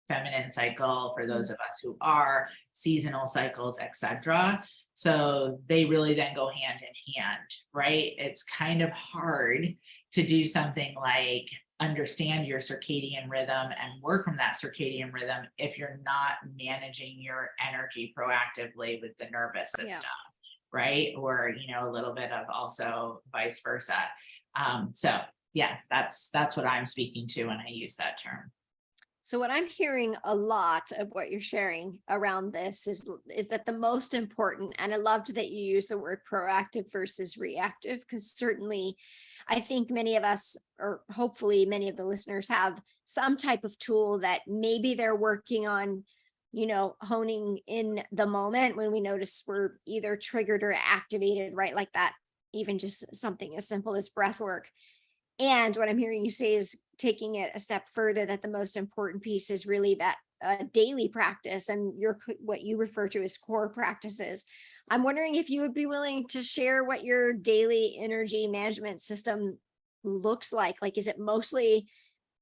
feminine cycle for those of us who are seasonal cycles, etc. So they really then go hand in hand, right? It's kind of hard to do something like understand your circadian rhythm and work from that circadian rhythm if you're not managing your energy proactively with the nervous system, right? Or, a little bit of also vice versa. So yeah, that's what I'm speaking to when I use that term. So what I'm hearing a lot of what you're sharing around this is that the most important, and I loved that you use the word proactive versus reactive, because certainly I think many of us, or hopefully many of the listeners, have some type of tool that maybe they're working on, honing in the moment when we notice we're either triggered or activated, right? Like that, even just something as simple as breath work. And what I'm hearing you say is taking it a step further, that the most important piece is really that daily practice and what you refer to as core practices. I'm wondering if you would be willing to share what your daily energy management system looks like. Like, is it mostly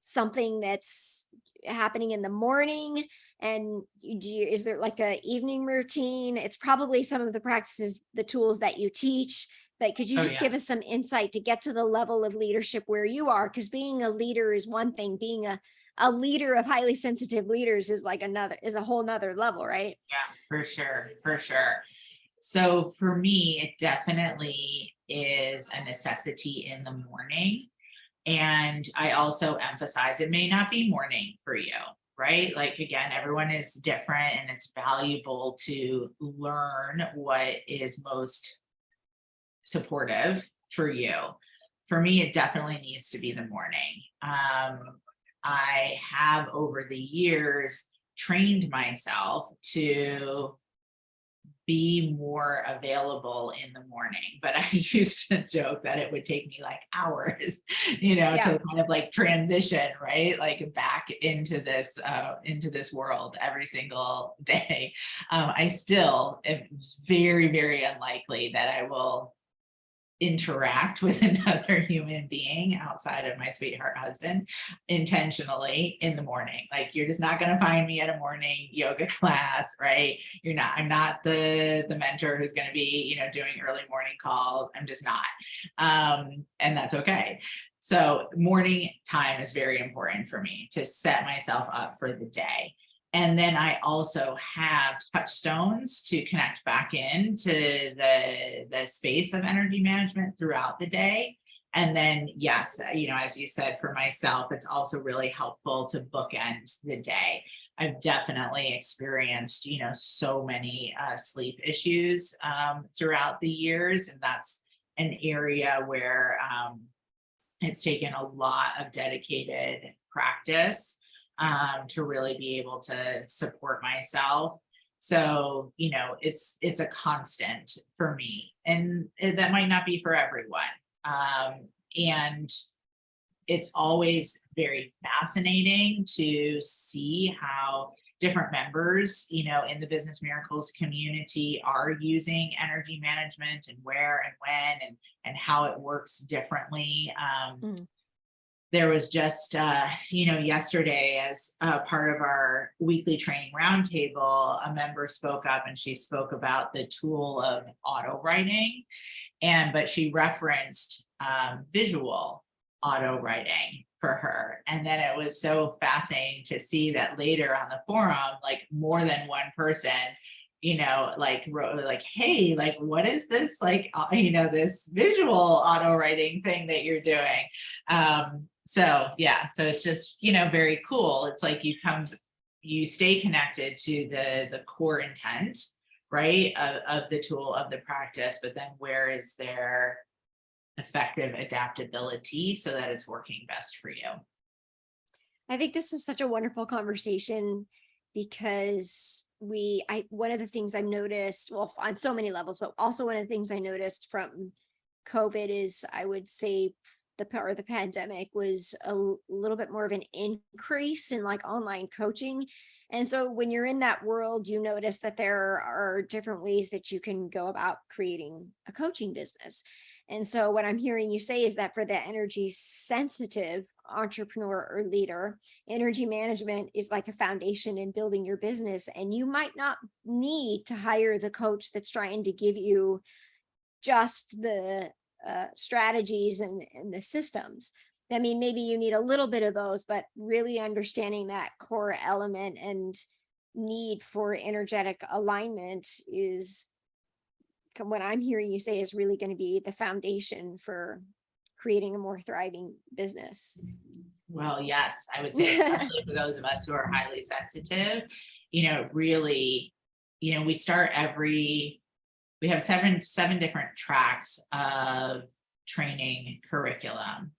something that's happening in the morning? And is there like a evening routine? It's probably some of the practices, the tools that you teach. But could you just give us some insight to get to the level of leadership where you are? Because being a leader is one thing. Being a leader of highly sensitive leaders is a whole nother level, right? Yeah, for sure. For sure. So for me, it definitely is a necessity in the morning. And I also emphasize it may not be morning for you, right? Like, again, everyone is different and it's valuable to learn what is most supportive for you. For me, it definitely needs to be the morning. I have over the years trained myself to be more available in the morning, but I used to joke that it would take me like hours, to kind of like transition, right? Like back into this world every single day. I still, it's very, very unlikely that I will interact with another human being outside of my sweetheart husband intentionally in the morning. Like, you're just not going to find me at a morning yoga class, right? I'm not the mentor who's going to be, doing early morning calls. I'm just not. And that's okay. So morning time is very important for me to set myself up for the day. And then I also have touchstones to connect back into the space of energy management throughout the day. And then, yes, as you said, for myself, it's also really helpful to bookend the day. I've definitely experienced, so many sleep issues throughout the years. And that's an area where it's taken a lot of dedicated practice to really be able to support myself. So, it's a constant for me, and that might not be for everyone. And it's always very fascinating to see how different members, in the Business Miracles community are using energy management and where and when and how it works differently. There was just, yesterday as part of our weekly training roundtable, a member spoke up and she spoke about the tool of auto writing. but she referenced visual auto writing for her. And then it was so fascinating to see that later on the forum, like more than one person, like wrote like, hey, like, what is this? Like, this visual auto writing thing that you're doing. So yeah, so it's just, very cool. It's like you stay connected to the core intent, right, of the tool, of the practice, but then where is their effective adaptability so that it's working best for you? I think this is such a wonderful conversation because one of the things I've noticed, well, on so many levels, but also one of the things I noticed from COVID is, I would say, the power of the pandemic was a little bit more of an increase in like online coaching. And so when you're in that world, you notice that there are different ways that you can go about creating a coaching business. And so what I'm hearing you say is that for the energy sensitive entrepreneur or leader, energy management is like a foundation in building your business. And you might not need to hire the coach that's trying to give you just the strategies and the systems. I mean, maybe you need a little bit of those, but really understanding that core element and need for energetic alignment is what I'm hearing you say is really going to be the foundation for creating a more thriving business. Well, yes, I would say, especially for those of us who are highly sensitive, really, we have seven different tracks of training curriculum.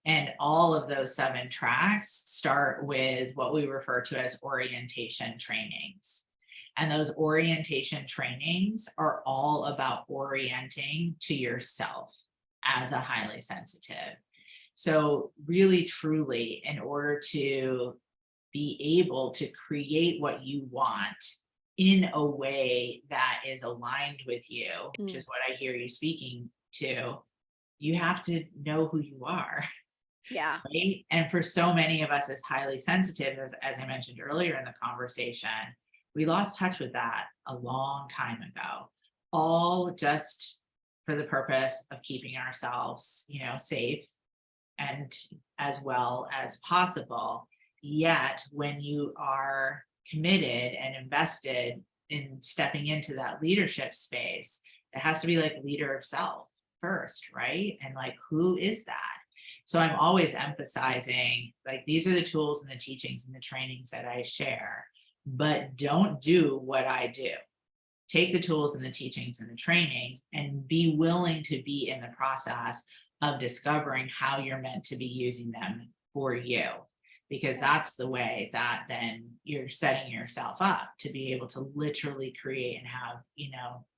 And all of those 7 tracks start with what we refer to as orientation trainings. And those orientation trainings are all about orienting to yourself as a highly sensitive. So really, truly, in order to be able to create what you want in a way that is aligned with you, which is what I hear you speaking to, you have to know who you are. Yeah. Right. And for so many of us as highly sensitive, as I mentioned earlier in the conversation, we lost touch with that a long time ago, all just for the purpose of keeping ourselves, safe and as well as possible. Yet when you are committed and invested in stepping into that leadership space, it has to be like leader of self first, right? And like, who is that? So I'm always emphasizing, like, these are the tools and the teachings and the trainings that I share, but don't do what I do. Take the tools and the teachings and the trainings and be willing to be in the process of discovering how you're meant to be using them for you, because that's the way that then you're setting yourself up to be able to literally create and have,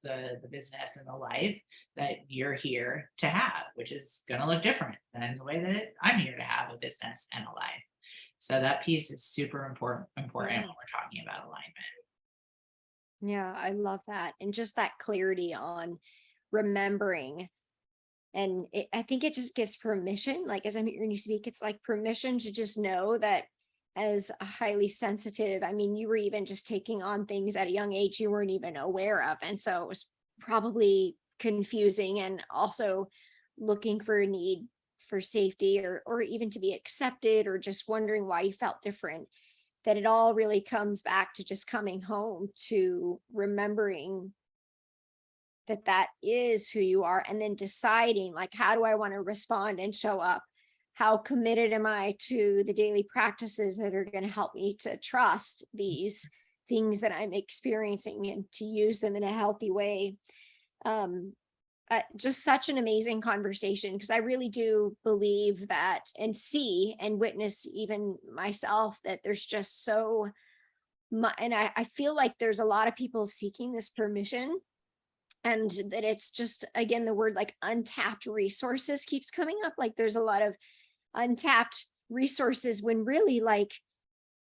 the business and the life that you're here to have, which is going to look different than the way that I'm here to have a business and a life. So that piece is super important when we're talking about alignment. Yeah, I love that. And just that clarity on remembering. And I think it just gives permission, like as I'm hearing you speak, it's like permission to just know that as a highly sensitive, I mean, you were even just taking on things at a young age you weren't even aware of. And so it was probably confusing, and also looking for a need for safety or even to be accepted, or just wondering why you felt different. That it all really comes back to just coming home to remembering that is who you are, and then deciding, like, how do I want to respond and show up? How committed am I to the daily practices that are going to help me to trust these things that I'm experiencing and to use them in a healthy way? Just such an amazing conversation, because I really do believe that, and see and witness even myself, that there's just so much, and I feel like there's a lot of people seeking this permission, and that it's just, again, the word like untapped resources keeps coming up. Like there's a lot of untapped resources, when really, like,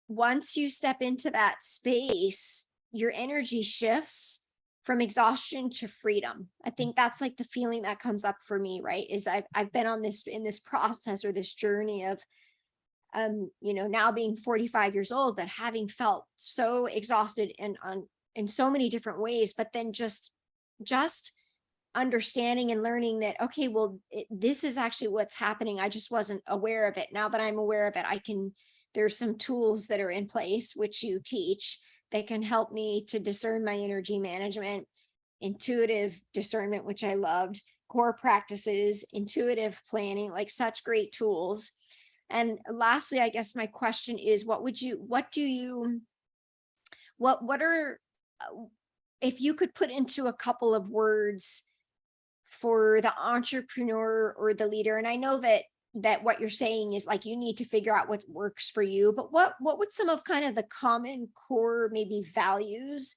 once you step into that space, your energy shifts from exhaustion to freedom. I think that's like the feeling that comes up for me, right? Is I've been on this, in this process or this journey of now being 45 years old, but having felt so exhausted and in so many different ways, but then just understanding and learning that, okay, well, this is actually what's happening. I just wasn't aware of it. Now that I'm aware of it, there's some tools that are in place, which you teach, that can help me to discern my energy management, intuitive discernment, which I loved, core practices, intuitive planning, like such great tools. And lastly, I guess my question is, what are, if you could put into a couple of words for the entrepreneur or the leader, and I know that what you're saying is like, you need to figure out what works for you, but what would some of kind of the common core maybe values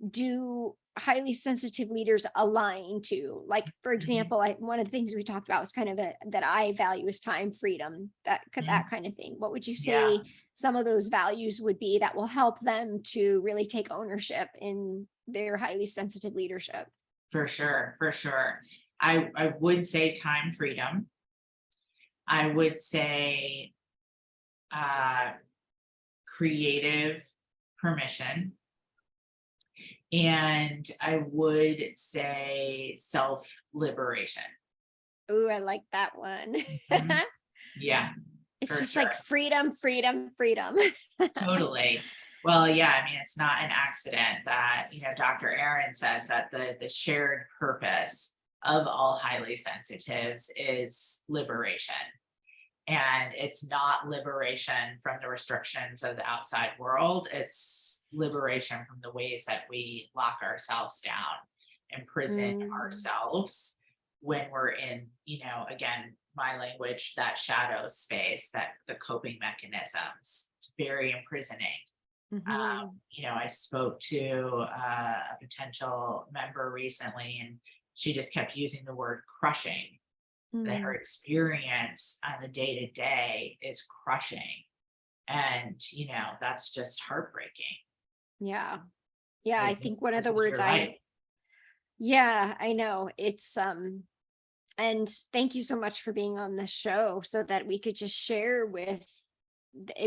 do highly sensitive leaders align to? Like, for example, one of the things we talked about was kind of that I value is time, freedom, that kind of thing. What would you say some of those values would be that will help them to really take ownership in their highly sensitive leadership? For sure. I would say time, freedom. I would say creative permission. And I would say self-liberation. Ooh, I like that one. Yeah. It's just like freedom. Totally. Well, yeah, I mean, it's not an accident that, Dr. Aaron says that the shared purpose of all highly sensitives is liberation. And it's not liberation from the restrictions of the outside world. It's liberation from the ways that we lock ourselves down and prison ourselves when we're in, again, my language, that shadow space, that the coping mechanisms. It's very imprisoning. I spoke to a potential member recently, and she just kept using the word crushing. That her experience on the day-to-day is crushing. And, that's just heartbreaking. Yeah. I think one of the words I know it's, and thank you so much for being on the show so that we could just share with,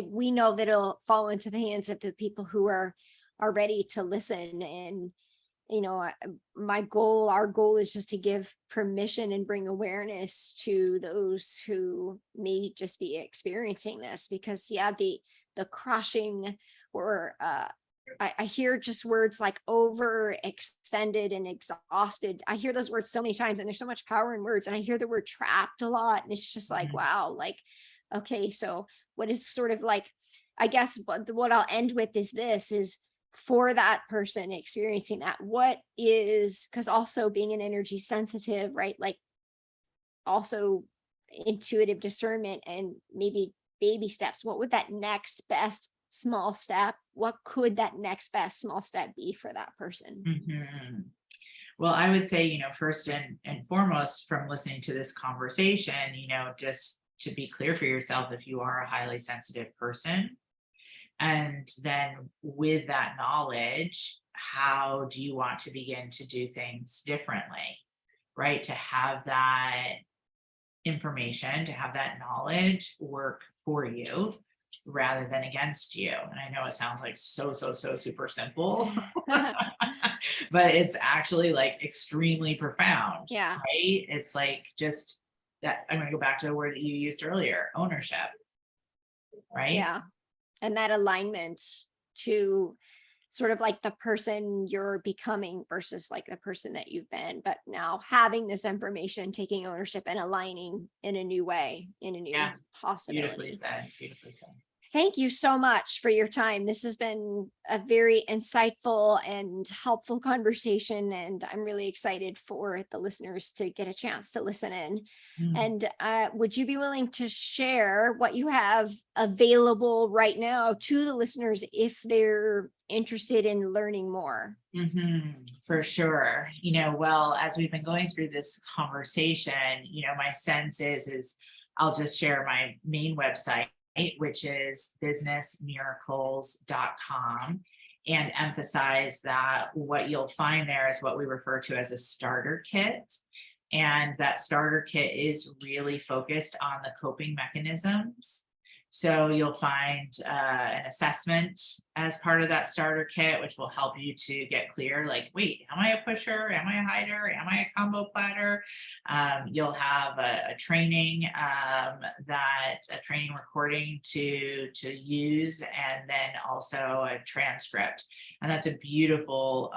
we know that it'll fall into the hands of the people who are ready to listen. And our goal is just to give permission and bring awareness to those who may just be experiencing this, because the crushing, or I hear just words like overextended and exhausted. I hear those words so many times, and there's so much power in words. And I hear the word trapped a lot, and it's just like, wow, like, okay, so what is sort of like, I guess what I'll end with is for that person experiencing that, what is, because also being an energy sensitive, right? Like also intuitive discernment and maybe baby steps. What would that next best small step, what could that next best small step be for that person? Well, I would say, first and foremost, from listening to this conversation, just to be clear for yourself, if you are a highly sensitive person, and then with that knowledge, how do you want to begin to do things differently, right? To have that information, to have that knowledge work for you rather than against you. And I know it sounds like so super simple, but it's actually like extremely profound. Yeah. Right? It's like just that, I'm going to go back to the word that you used earlier, ownership. Right? Yeah. And that alignment to sort of like the person you're becoming versus like the person that you've been, but now having this information, taking ownership and aligning in a new way, in a new possibility. Beautifully said. Thank you so much for your time. This has been a very insightful and helpful conversation, and I'm really excited for the listeners to get a chance to listen in. And would you be willing to share what you have available right now to the listeners if they're interested in learning more? For sure. Well, as we've been going through this conversation, my sense is I'll just share my main website, which is businessmiracles.com, and emphasize that what you'll find there is what we refer to as a starter kit. And that starter kit is really focused on the coping mechanisms So you'll find an assessment as part of that starter kit, which will help you to get clear, like, wait, am I a pusher? Am I a hider? Am I a combo platter? You'll have a training a training recording to use, and then also a transcript. And that's a beautiful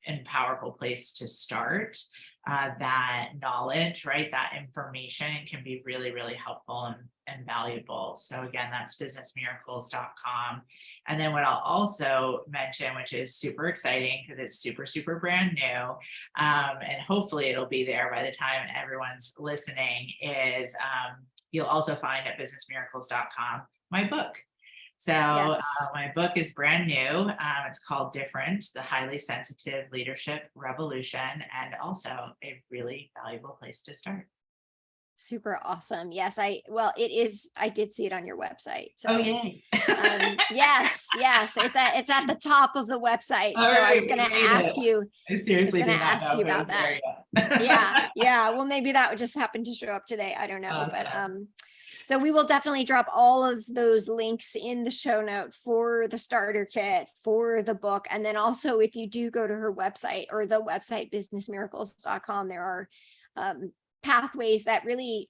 and powerful place to start. That knowledge, right? That information can be really, really helpful and valuable. So again, that's businessmiracles.com. And then what I'll also mention, which is super exciting because it's super, super brand new, and hopefully it'll be there by the time everyone's listening, is you'll also find at businessmiracles.com my book. So my book is brand new. It's called Different, the Highly Sensitive Leadership Revolution, and also a really valuable place to start. Super awesome. Yes, I did see it on your website. So oh, yay. Yes, it's at the top of the website. All so right, I was going to ask you. I seriously was did going to not ask know you if it about was that. there yet. Yeah. Well, maybe that would just happen to show up today. I don't know. Awesome. But so we will definitely drop all of those links in the show note for the starter kit, for the book. And then also, if you do go to her website or the website businessmiracles.com, there are pathways that really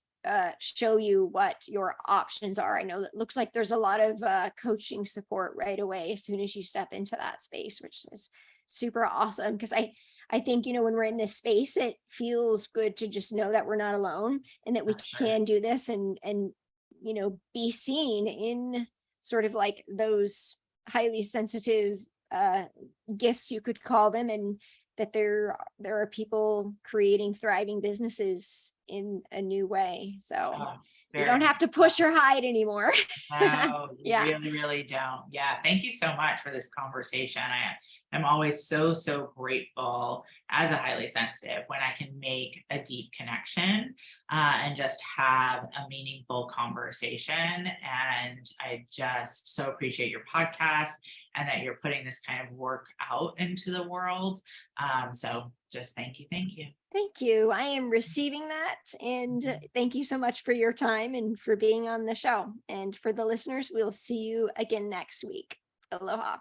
show you what your options are. I know that looks like there's a lot of coaching support right away as soon as you step into that space, which is super awesome. Because I think, when we're in this space, it feels good to just know that we're not alone and that we can do this and be seen in sort of like those highly sensitive gifts, you could call them, and that there are people creating thriving businesses in a new way. So you don't have to push or hide anymore. No, you Yeah. really, really don't. Yeah. Thank you so much for this conversation. I'm always so, so grateful as a highly sensitive when I can make a deep connection and just have a meaningful conversation. And I just so appreciate your podcast and that you're putting this kind of work out into the world. So just thank you. Thank you. Thank you. I am receiving that. And thank you so much for your time and for being on the show. And for the listeners, we'll see you again next week. Aloha.